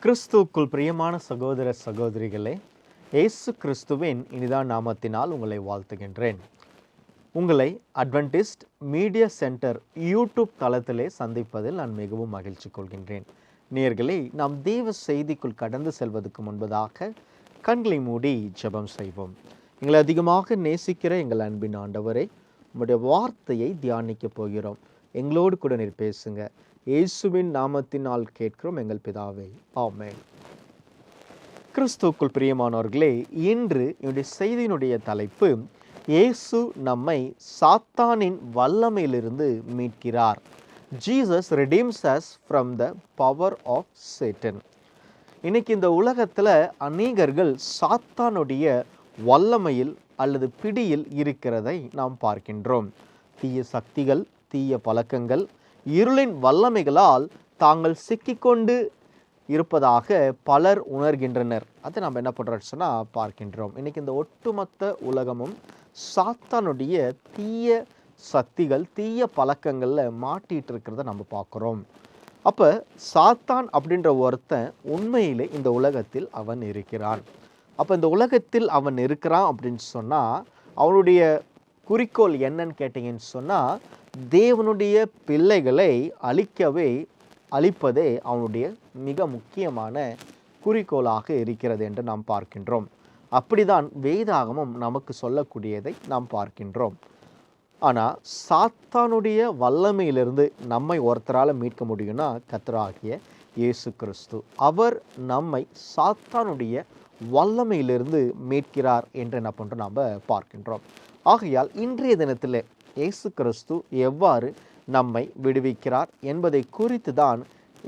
கிறிஸ்துவுக்குள் பிரியமான சகோதர சகோதரிகளே, இயேசு கிறிஸ்துவின் இனிதான நாமத்தினால் உங்களை வாழ்த்துகின்றேன். உங்களை அட்வென்டிஸ்ட் மீடியா சென்டர் யூடியூப் தளத்திலே சந்திப்பதில் நான் மிகவும் மகிழ்ச்சி கொள்கின்றேன். நேயர்களே, நாம் தேவ செய்திக்குள் கடந்து செல்வதற்கு முன்பதாக கண்களை மூடி ஜெபம் செய்வோம். எங்களை அதிகமாக நேசிக்கிற எங்கள் அன்பின் ஆண்டவரே, உம்முடைய வார்த்தையை தியானிக்க போகிறோம். எங்களோடு கூட நீர் பேசுங்க. இயேசுவின் நாமத்தினால் கேட்கிறோம் எங்கள் பிதாவே, ஆமென். கிறிஸ்துவுக்குள் பிரியமானவர்களே, இன்று என்னுடைய செய்தியினுடைய தலைப்பு, இயேசு நம்மை சாத்தானின் வல்லமையிலிருந்து மீட்கிறார். Jesus redeems us from the power of Satan. இன்னைக்கு இந்த உலகத்தில் அநேகர்கள் சாத்தானுடைய வல்லமையில் அல்லது பிடியில் இருக்கிறதை நாம் பார்க்கின்றோம். தீய சக்திகள், தீய பழக்கங்கள், இருளின் வல்லமைகளால் தாங்கள் சிக்கிக்கொண்டு இருப்பதாக பலர் உணர்கின்றனர். அதை நாம் என்ன பண்ணுறோம் சொன்னால் பார்க்கின்றோம். இன்றைக்கி இந்த ஒட்டுமொத்த உலகமும் சாத்தானுடைய தீய சக்திகள், தீய பழக்கங்களில் மாட்டிகிட்டு இருக்கிறத நம்ம பார்க்குறோம். அப்போ சாத்தான் அப்படின்ற ஒருத்தன் உண்மையிலே இந்த உலகத்தில் அவன் இருக்கிறான். அப்போ இந்த உலகத்தில் அவன் இருக்கிறான் அப்படின்னு சொன்னால் அவனுடைய குறிக்கோள் என்னன்னு கேட்டிங்கன்னு சொன்னால், தேவனுடைய பிள்ளைகளை அழிப்பதே அவனுடைய மிக முக்கியமான குறிக்கோளாக இருக்கிறது என்று நாம் பார்க்கின்றோம். அப்படிதான் வேதாகமும் நமக்கு சொல்லக்கூடியதை நாம் பார்க்கின்றோம். ஆனால் சாத்தானுடைய வல்லமையிலிருந்து நம்மை ஒருத்தரால் மீட்க முடியும்னா கர்த்தராகிய இயேசு கிறிஸ்து. அவர் நம்மை சாத்தானுடைய வல்லமையிலிருந்து மீட்கிறார் என்று என்ன பண்ணுறோம் நாம் பார்க்கின்றோம். ஆகையால் இன்றைய தினத்தில் இயேசு கிறிஸ்து எவ்வாறு நம்மை விடுவிக்கிறார் என்பதை குறித்து தான்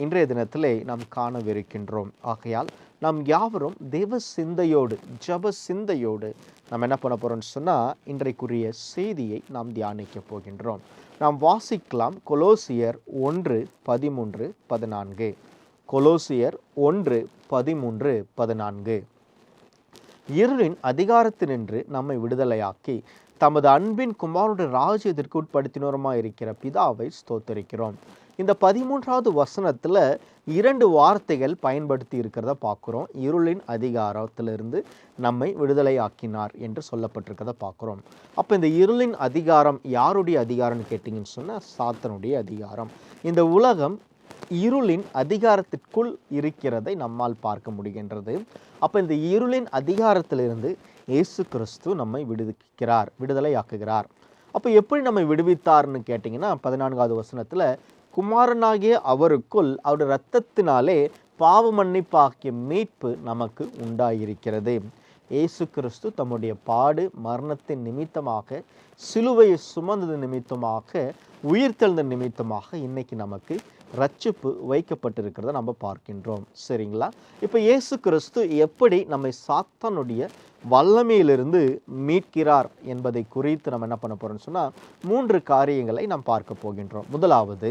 இன்றைய தினத்திலே நாம் காணவிருக்கின்றோம். ஆகையால் நாம் யாவரும் தேவ சிந்தையோடு, ஜப சிந்தையோடு நாம் என்ன பண்ண போகிறோம்னு சொன்னால் இன்றைக்குரிய செய்தியை நாம் தியானிக்க போகின்றோம். நாம் வாசிக்கலாம் கொலோசியர் 1:13-14. கொலோசியர் 1:13-14. இருளின் அதிகாரத்தினின்று நம்மை விடுதலையாக்கி தமது அன்பின் குமாரனுடைய ராஜ்யத்திற்கு உட்படுத்தினோருமாக இருக்கிற பிதாவை ஸ்தோத்தரிக்கிறோம். இந்த 13வது வசனத்தில் 2 வார்த்தைகள் பயன்படுத்தி இருக்கிறத பார்க்குறோம். இருளின் அதிகாரத்திலிருந்து நம்மை விடுதலையாக்கினார் என்று சொல்லப்பட்டிருக்கிறத பார்க்குறோம். அப்போ இந்த இருளின் அதிகாரம் யாருடைய அதிகாரம்னு கேட்டிங்கன்னு சொன்னால் சாத்தானுடைய அதிகாரம். இந்த உலகம் இருளின் அதிகாரத்திற்குள் இருக்கிறதை நம்மால் பார்க்க முடிகின்றது. அப்போ இந்த இருளின் அதிகாரத்திலிருந்து இயேசு கிறிஸ்து நம்மை விடுதலையாக்குகிறார். அப்போ எப்படி நம்மை விடுவித்தார்னு கேட்டிங்கன்னா 14வது வசனத்தில், குமாரனாகிய அவருக்குள் அவருடைய இரத்தத்தினாலே பாவ மன்னிப்பாகிய மீட்பு நமக்கு உண்டாயிருக்கிறது. இயேசு கிறிஸ்து தம்முடைய பாடு மரணத்தின் நிமித்தமாக, சிலுவையை சுமந்தது நிமித்தமாக, உயிர்த்தெழுந்த நிமித்தமாக இன்னைக்கு நமக்கு ரட்சிப்பு வைக்கப்பட்டிருக்கிறத நம்ம பார்க்கின்றோம். சரிங்களா? இப்போ இயேசு கிறிஸ்து எப்படி நம்மை சாத்தானுடைய வல்லமையிலிருந்து மீட்கிறார் என்பதை குறித்து நம்ம என்ன பண்ண போறோம்னு சொன்னால் 3 காரியங்களை நாம் பார்க்க போகின்றோம். முதலாவது,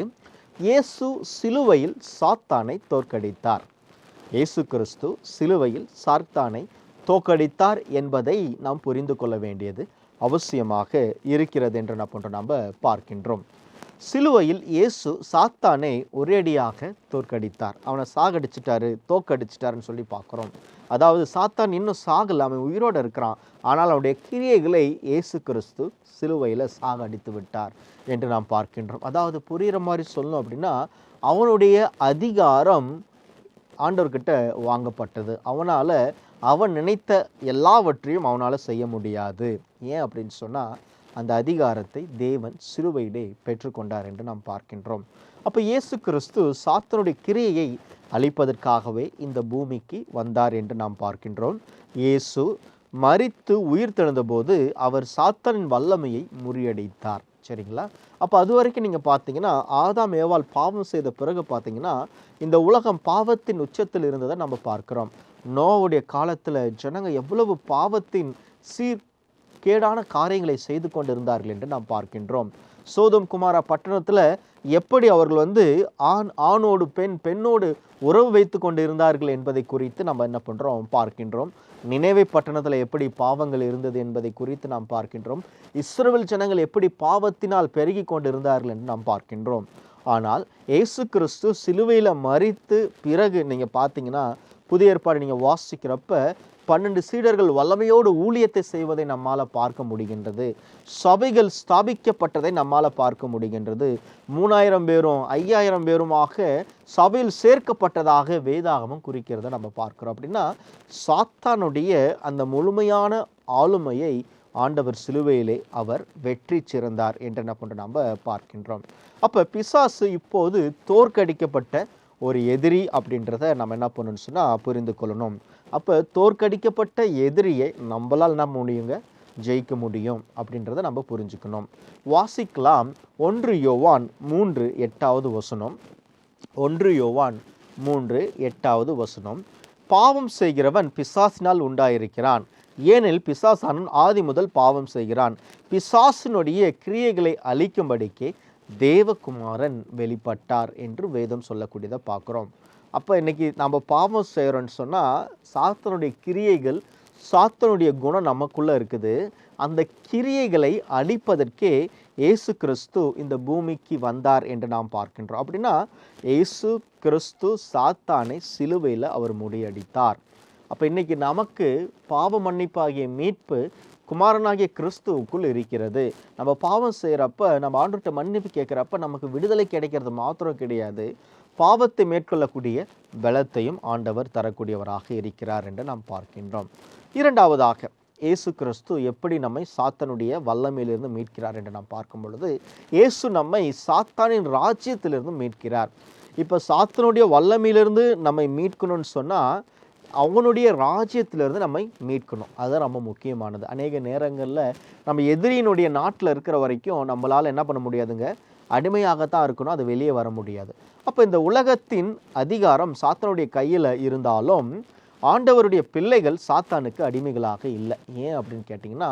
இயேசு சிலுவையில் சாத்தானை தோற்கடித்தார். இயேசு கிறிஸ்து சிலுவையில் சாத்தானை தோற்கடித்தார் என்பதை நாம் புரிந்து கொள்ள வேண்டியது அவசியமாக இருக்கிறது என்று என்ன பண்ணுறோம் நம்ம பார்க்கின்றோம். சிலுவையில் இயேசு சாத்தானை ஒரேடியாக தோற்கடித்தார். அவனை தோற்கடிச்சிட்டாருன்னு சொல்லி பார்க்குறோம். அதாவது சாத்தான் இன்னும் சாகலை, அவன் உயிரோடு இருக்கிறான். ஆனால் அவனுடைய கிரியைகளை இயேசு கிறிஸ்து சிலுவையில் சாகடித்து விட்டார் என்று நாம் பார்க்கின்றோம். அதாவது புரிகிற மாதிரி சொல்லணும் அப்படின்னா, அவனுடைய அதிகாரம் ஆண்டவர்கிட்ட வாங்கப்பட்டது. அவன் நினைத்த எல்லாவற்றையும் அவனால் செய்ய முடியாது. ஏன் அப்படின்னு சொன்னால், அந்த அதிகாரத்தை தேவன் சிலுவையிலே பெற்றுக்கொண்டார் என்று நாம் பார்க்கின்றோம். அப்போ இயேசு கிறிஸ்து சாத்தானுடைய கிரியையை அழிப்பதற்காகவே இந்த பூமிக்கு வந்தார் என்று நாம் பார்க்கின்றோம். இயேசு மரித்து உயிர்த்தெழுந்த போது அவர் சாத்தானின் வல்லமையை முறியடித்தார். சரிங்களா? அப்போ அது வரைக்கும் நீங்கள் பார்த்தீங்கன்னா, ஆதாம் ஏவாள் பாவம் செய்த பிறகு பார்த்தீங்கன்னா இந்த உலகம் பாவத்தின் உச்சத்தில் இருந்ததை நம்ம பார்க்குறோம். நோவுடைய காலத்தில் ஜனங்க எவ்வளவு பாவத்தின் கேடான காரியங்களை செய்து கொண்டிருந்தார்கள் என்று நாம் பார்க்கின்றோம். சோதோம் குமாரா பட்டணத்தில் எப்படி அவர்கள் ஆணோடு பெண்ணோடு உறவு வைத்து கொண்டு இருந்தார்கள் என்பதை குறித்து நம்ம என்ன பண்ணுறோம் பார்க்கின்றோம். நினைவே பட்டணத்தில் எப்படி பாவங்கள் இருந்தது என்பதை குறித்து நாம் பார்க்கின்றோம். இஸ்ரவேல் ஜனங்கள் எப்படி பாவத்தினால் பெருகி கொண்டு இருந்தார்கள் என்று நாம் பார்க்கின்றோம். ஆனால் இயேசு கிறிஸ்து சிலுவையில் மரித்து பிறகு நீங்கள் பார்த்தீங்கன்னா புதிய ஏற்பாடு நீங்கள் வாசிக்கிறப்ப 12 சீடர்கள் வல்லமையோடு ஊழியத்தை செய்வதை நம்மால் பார்க்க முடிகின்றது. சபைகள் ஸ்தாபிக்கப்பட்டதை நம்மால் பார்க்க முடிகின்றது. 3000 பேரும் 5000 பேருமாக சபையில் சேர்க்கப்பட்டதாக வேதாகமம் குறிக்கிறத நம்ம பார்க்கிறோம். அப்படின்னா சாத்தானுடைய அந்த முழுமையான ஆளுமையை ஆண்டவர் சிலுவையிலே அவர் வெற்றி சிறந்தார் என்று என்ன பண்ணுறோம் நம்ம பார்க்கின்றோம். அப்போ பிசாசு இப்போது தோற்கடிக்கப்பட்ட ஒரு எதிரி அப்படின்றத நம்ம என்ன பண்ணணும்னு சொன்னால் புரிந்து கொள்ளணும். அப்போ தோற்கடிக்கப்பட்ட எதிரியை நம்மளால் என்ன முடியுங்க, ஜெயிக்க முடியும் அப்படின்றத நம்ம புரிஞ்சுக்கணும். வாசிக்கலாம் 1 யோவான் 3:8 வசனம். 1 யோவான் 3:8 பாவம் செய்கிறவன் பிசாசினால் உண்டாயிருக்கிறான், ஏனெனில் பிசாசானவன் ஆதி முதல் பாவம் செய்கிறான். பிசாசினுடைய கிரியைகளை அழிக்கும்படிக்கு தேவகுமாரன் வெளிப்பட்டார் என்று வேதம் சொல்லக்கூடியதை பார்க்குறோம். அப்போ இன்னைக்கு நம்ம பாவம் செய்கிறோன்னு சொன்னால் சாத்தானுடைய கிரியைகள், சாத்தானுடைய குணம் நமக்குள்ளே இருக்குது. அந்த கிரியைகளை அழிப்பதற்கே இயேசு கிறிஸ்து இந்த பூமிக்கு வந்தார் என்று நாம் பார்க்கின்றோம். அப்படின்னா இயேசு கிறிஸ்து சாத்தானை சிலுவையில் அவர் முறியடித்தார். அப்போ இன்னைக்கு நமக்கு பாவ மன்னிப்பாகிய மீட்பு குமாரனாகிய கிறிஸ்துவுக்குள் இருக்கிறது. நம்ம பாவம் செய்கிறப்ப, நம்ம ஆண்டவர்கிட்ட மன்னிப்பு கேட்குறப்ப நமக்கு விடுதலை கிடைக்கிறது மாத்திரம் கிடையாது, பாவத்தை மேற்கொள்ளக்கூடிய பலத்தையும் ஆண்டவர் தரக்கூடியவராக இருக்கிறார் என்று நாம் பார்க்கின்றோம். இரண்டாவதாக இயேசு கிறிஸ்து எப்படி நம்மை சாத்தானுடைய வல்லமையிலிருந்து மீட்கிறார் என்று நாம் பார்க்கும் பொழுது, இயேசு நம்மை சாத்தானின் ராஜ்யத்திலிருந்து மீட்கிறார். இப்போ சாத்தானுடைய வல்லமையிலிருந்து நம்மை மீட்கணும்னு சொன்னால் அவனுடைய ராஜ்யத்திலிருந்து நம்மை மீட்கணும். அதுதான் ரொம்ப முக்கியமானது. அநேக நேரங்களில் நம்ம எதிரியினுடைய நாட்டில் இருக்கிற வரைக்கும் நம்மளால் என்ன பண்ண முடியாதுங்க, அடிமையாகத்தான் இருக்கணும், அது வெளியே வர முடியாது. அப்போ இந்த உலகத்தின் அதிகாரம் சாத்தானுடைய கையில் இருந்தாலும் ஆண்டவருடைய பிள்ளைகள் சாத்தானுக்கு அடிமைகளாக இல்லை. ஏன் அப்படின்னு கேட்டிங்கன்னா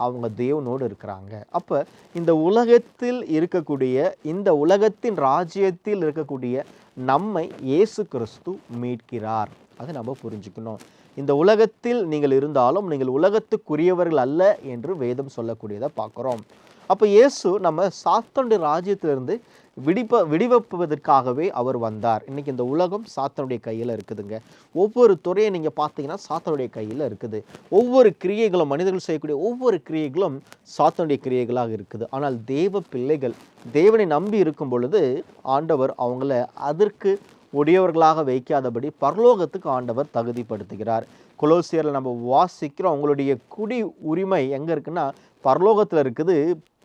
அவங்க தேவனோடு இருக்கிறாங்க. அப்போ இந்த உலகத்தில் இருக்கக்கூடிய, இந்த உலகத்தின் ராஜ்யத்தில் இருக்கக்கூடிய நம்மை இயேசு கிறிஸ்து மீட்கிறார். அதை நம்ம புரிஞ்சுக்கணும். இந்த உலகத்தில் நீங்கள் இருந்தாலும் நீங்கள் உலகத்துக்குரியவர்கள் அல்ல என்று வேதம் சொல்லக்கூடியதை பார்க்குறோம். அப்போ இயேசு நம்ம சாத்தானுடைய ராஜ்யத்திலிருந்து விடுவிப்பதற்காகவே அவர் வந்தார். இன்றைக்கி இந்த உலகம் சாத்தானுடைய கையில் இருக்குதுங்க. ஒவ்வொரு துறையை நீங்கள் பார்த்தீங்கன்னா சாத்தானுடைய கையில் இருக்குது. ஒவ்வொரு கிரியைகளும், மனிதர்கள் செய்யக்கூடிய ஒவ்வொரு கிரியைகளும் சாத்தானுடைய கிரியைகளாக இருக்குது. ஆனால் தேவ பிள்ளைகள் தேவனை நம்பி இருக்கும் பொழுது ஆண்டவர் அவங்கள அதற்கு உடையவர்களாக வைக்காதபடி பரலோகத்துக்கு ஆண்டவர் தகுதிப்படுத்துகிறார். கொலோசியரில் நம்ம வாசிக்கிறோம், உங்களுடைய குடி உரிமை எங்கே இருக்குன்னா பரலோகத்தில் இருக்குது.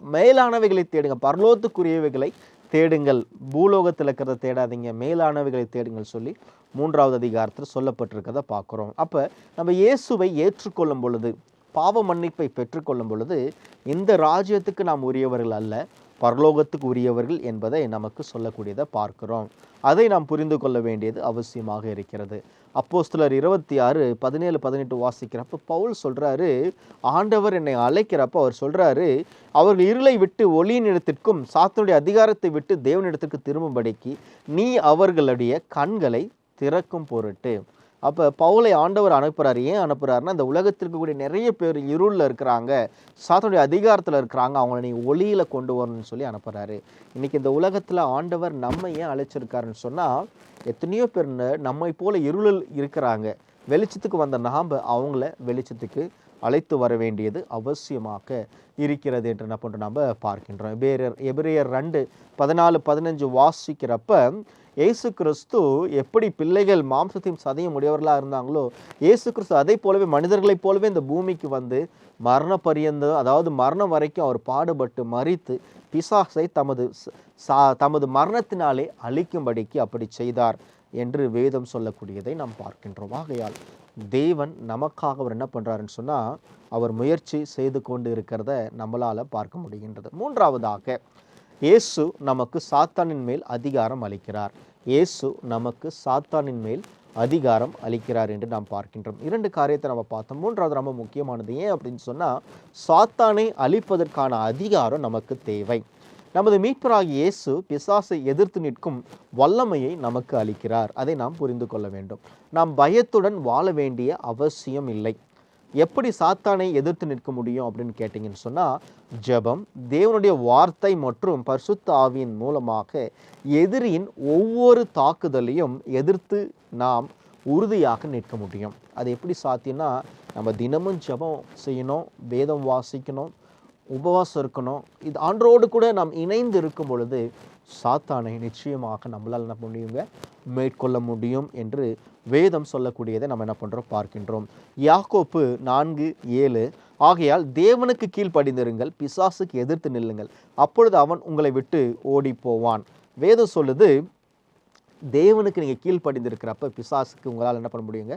மேலானவைகளை தேடுங்க, பரலோகத்துக்குரியவைகளை தேடுங்கள், பூலோகத்தில் இருக்கிறத தேடாதீங்க, மேலானவைகளை தேடுங்கள் சொல்லி 3வது அதிகாரத்தில் சொல்லப்பட்டிருக்கிறத பார்க்குறோம். அப்போ நம்ம இயேசுவை ஏற்றுக்கொள்ளும் பொழுது, பாவ மன்னிப்பை பெற்றுக்கொள்ளும் பொழுது இந்த ராஜ்யத்துக்கு நாம் உரியவர்கள் அல்ல, பரலோகத்துக்கு உரியவர்கள் என்பதை நமக்கு சொல்லக்கூடியதை பார்க்கிறோம். அதை நாம் புரிந்து கொள்ள வேண்டியது அவசியமாக இருக்கிறது. அப்போஸ்தலர் 26:17-18 வாசிக்கிறப்ப பவுல் சொல்றாரு, ஆண்டவர் என்னை அழைக்கிறப்ப அவர் சொல்றாரு, அவர்கள் இருளை விட்டு ஒளியின் இடத்திற்கும் சாத்தானுடைய அதிகாரத்தை விட்டு தேவனிடத்திற்கு திரும்பும்படிக்கு நீ அவர்களுடைய கண்களை திறக்கும் பொருட்டு. அப்போ பவுலை ஆண்டவர் அனுப்புகிறார். ஏன் அனுப்புகிறாருன்னா, இந்த உலகத்திற்கு கூடிய நிறைய பேர் இருளில் இருக்கிறாங்க, சாத்தானுடைய அதிகாரத்தில் இருக்கிறாங்க, அவங்கள நீ ஒளியில் கொண்டு வரணும்னு சொல்லி அனுப்புகிறாரு. இன்றைக்கி இந்த உலகத்தில் ஆண்டவர் நம்ம ஏன் அழைச்சிருக்காருன்னு சொன்னால், எத்தனையோ பேர் நம்மை போல இருளில் இருக்கிறாங்க, வெளிச்சத்துக்கு வந்த நாம் அவங்கள வெளிச்சத்துக்கு அழைத்து வர வேண்டியது அவசியமாக இருக்கிறது என்று என்ன பண்ணுறோம் நம்ம பார்க்கின்றோம். எபிரேயர் 2:14-15 வாசிக்கிறப்ப இயேசு கிறிஸ்து எப்படி பிள்ளைகள் மாம்சத்தையும் சதையும் உடையவர்களாக இருந்தாங்களோ, இயேசு கிறிஸ்து அதை போலவே மனிதர்களைப் போலவே இந்த பூமிக்கு வந்து மரண பரியந்தம், அதாவது மரணம் வரைக்கும் அவர் பாடுபட்டு மரித்து பிசாசை தமது மரணத்தினாலே அழிக்கும்படிக்கு அப்படி செய்தார் என்று வேதம் சொல்லக்கூடியதை நாம் பார்க்கின்றோம். ஆகையால் தேவன் நமக்காக அவர் என்ன பண்ணுறாருன்னு சொன்னால், அவர் முயற்சி செய்து கொண்டு இருக்கிறத நம்மளால் பார்க்க முடிகின்றது. மூன்றாவதாக இயேசு நமக்கு சாத்தானின் மேல் அதிகாரம் அளிக்கிறார். இயேசு நமக்கு சாத்தானின் மேல் அதிகாரம் அளிக்கிறார் என்று நாம் பார்க்கின்றோம். 2 காரியத்தை நம்ம பார்த்தோம். மூன்றாவது ரொம்ப முக்கியமானது. ஏன் அப்படின்னு சொன்னால், சாத்தானை அழிப்பதற்கான அதிகாரம் நமக்கு தேவை. நமது மீட்பராகிய இயேசு பிசாசை எதிர்த்து நிற்கும் வல்லமையை நமக்கு அளிக்கிறார். அதை நாம் புரிந்து கொள்ள வேண்டும். நாம் பயத்துடன் வாழ வேண்டிய அவசியம் இல்லை. எப்படி சாத்தானை எதிர்த்து நிற்க முடியும் அப்படின்னு கேட்டிங்கன்னு சொன்னால், ஜெபம், தேவனுடைய வார்த்தை மற்றும் பரிசுத்த ஆவியின் மூலமாக எதிரியின் ஒவ்வொரு தாக்குதலையும் எதிர்த்து நாம் உறுதியாக நிற்க முடியும். அது எப்படி சாத்தியம்னா, நம்ம தினமும் ஜெபம் செய்யணும், வேதம் வாசிக்கணும், உபவாசம் இருக்கணும். இது ஆண்டோடு கூட நாம் இணைந்து இருக்கும் பொழுது சாத்தானை நிச்சயமாக நம்மளால் என்ன முடியுங்க, மேற்கொள்ள முடியும் என்று வேதம் சொல்லக்கூடியதை நம்ம என்ன பண்ணுறோம் பார்க்கின்றோம். யாக்கோப்பு 4:7 ஆகையால் தேவனுக்கு கீழ்ப்படிந்திருங்கள், பிசாசுக்கு எதிர்த்து நில்லுங்கள், அப்பொழுது அவன் உங்களை விட்டு ஓடி போவான். வேதம் சொல்லுது, தேவனுக்கு நீங்கள் கீழ்ப்படிந்திருக்கிறப்ப பிசாசுக்கு உங்களால் என்ன பண்ண முடியுங்க,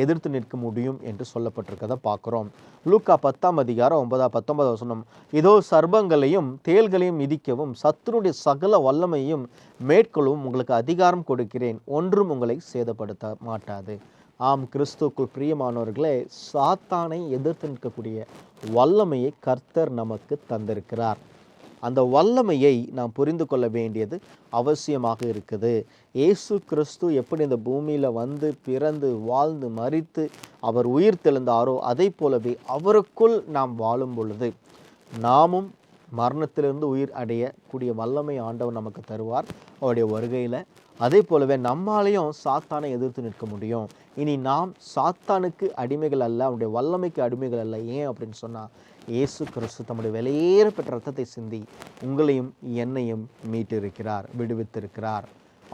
எதிர்த்து நிற்க முடியும் என்று சொல்லப்பட்டிருக்கதை பார்க்குறோம். லூக்கா 10:9-19 இதோ சர்ப்பங்களையும் தேள்களையும் மிதிக்கவும் சத்துருடைய சகல வல்லமையும் மேற்கொள்ளவும் உங்களுக்கு அதிகாரம் கொடுக்கிறேன், ஒன்றும் உங்களை சேதப்படுத்த மாட்டாது. ஆம், கிறிஸ்துவுக்குள் பிரியமானவர்களே, சாத்தானை எதிர்த்து நிற்கக்கூடிய வல்லமையை கர்த்தர் நமக்கு தந்திருக்கிறார். அந்த வல்லமையை நாம் புரிந்து கொள்ள வேண்டியது அவசியமாக இருக்குது. இயேசு கிறிஸ்து எப்படி இந்த பூமியில் வந்து பிறந்து வாழ்ந்து மரித்து அவர் உயிர் தெழுந்தாரோ அதை போலவே அவருக்குள் நாம் வாழும் பொழுது நாமும் மரணத்திலிருந்து உயிர் அடையக்கூடிய வல்லமை ஆண்டவர் நமக்கு தருவார் அவருடைய வருகையில். அதே போலவே நம்மாலையும் சாத்தானை எதிர்த்து நிற்க முடியும். இனி நாம் சாத்தானுக்கு அடிமைகள் அல்ல, அவருடைய வல்லமைக்கு அடிமைகள் அல்ல. ஏன் அப்படின்னு சொன்னால், இயேசு கிறிஸ்து தம்முடைய விலையேற பெற்ற ரத்தத்தை சிந்தி உங்களையும் என்னையும் மீட்டிருக்கிறார், விடுவித்திருக்கிறார்.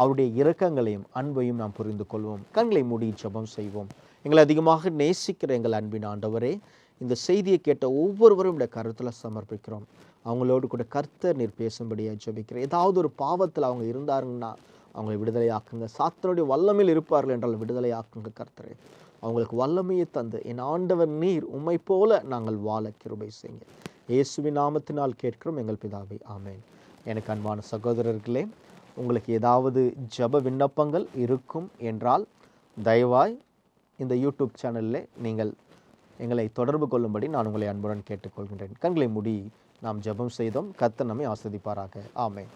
அவருடைய இரக்கங்களையும் அன்பையும் நாம் புரிந்து கொள்வோம். கண்களை மூடி ஜெபம் செய்வோம். எங்களை அதிகமாக நேசிக்கிற எங்கள் அன்பின் ஆண்டவரே, இந்த செய்தியை கேட்ட ஒவ்வொருவரும் இந்த கருத்தில் சமர்ப்பிக்கிறோம். அவங்களோடு கூட கர்த்தர் நீர் பேசும்படியாக ஜெபிக்கிறேன். ஏதாவது ஒரு பாவத்தில் அவங்க இருந்தாருங்கன்னா அவங்களை விடுதலை ஆக்குங்க. சாத்தனுடைய வல்லமையில் இருப்பார்கள் என்றால் விடுதலை ஆக்குங்க கர்த்தரே. அவங்களுக்கு வல்லமையை தந்து என் ஆண்டவர் நீர் உம்மை போல நாங்கள் வாழ கிருபை செய்யுங்க. இயேசுவின் நாமத்தினால் கேட்கிறோம் எங்கள் பிதாவே, ஆமென். எனக்கு அன்பான சகோதரர்களே, உங்களுக்கு ஏதாவது ஜெப விண்ணப்பங்கள் இருக்கும் என்றால் தயவாய் இந்த யூடியூப் சேனலில் நீங்கள் எங்களை தொடர்பு கொள்ளும்படி நான் உங்களை அன்புடன் கேட்டுக்கொள்கின்றேன். கண்களை மூடி நாம் ஜெபம் செய்தோம். கர்த்தர் நம்மை ஆசீர்வதிப்பாராக. ஆமென்.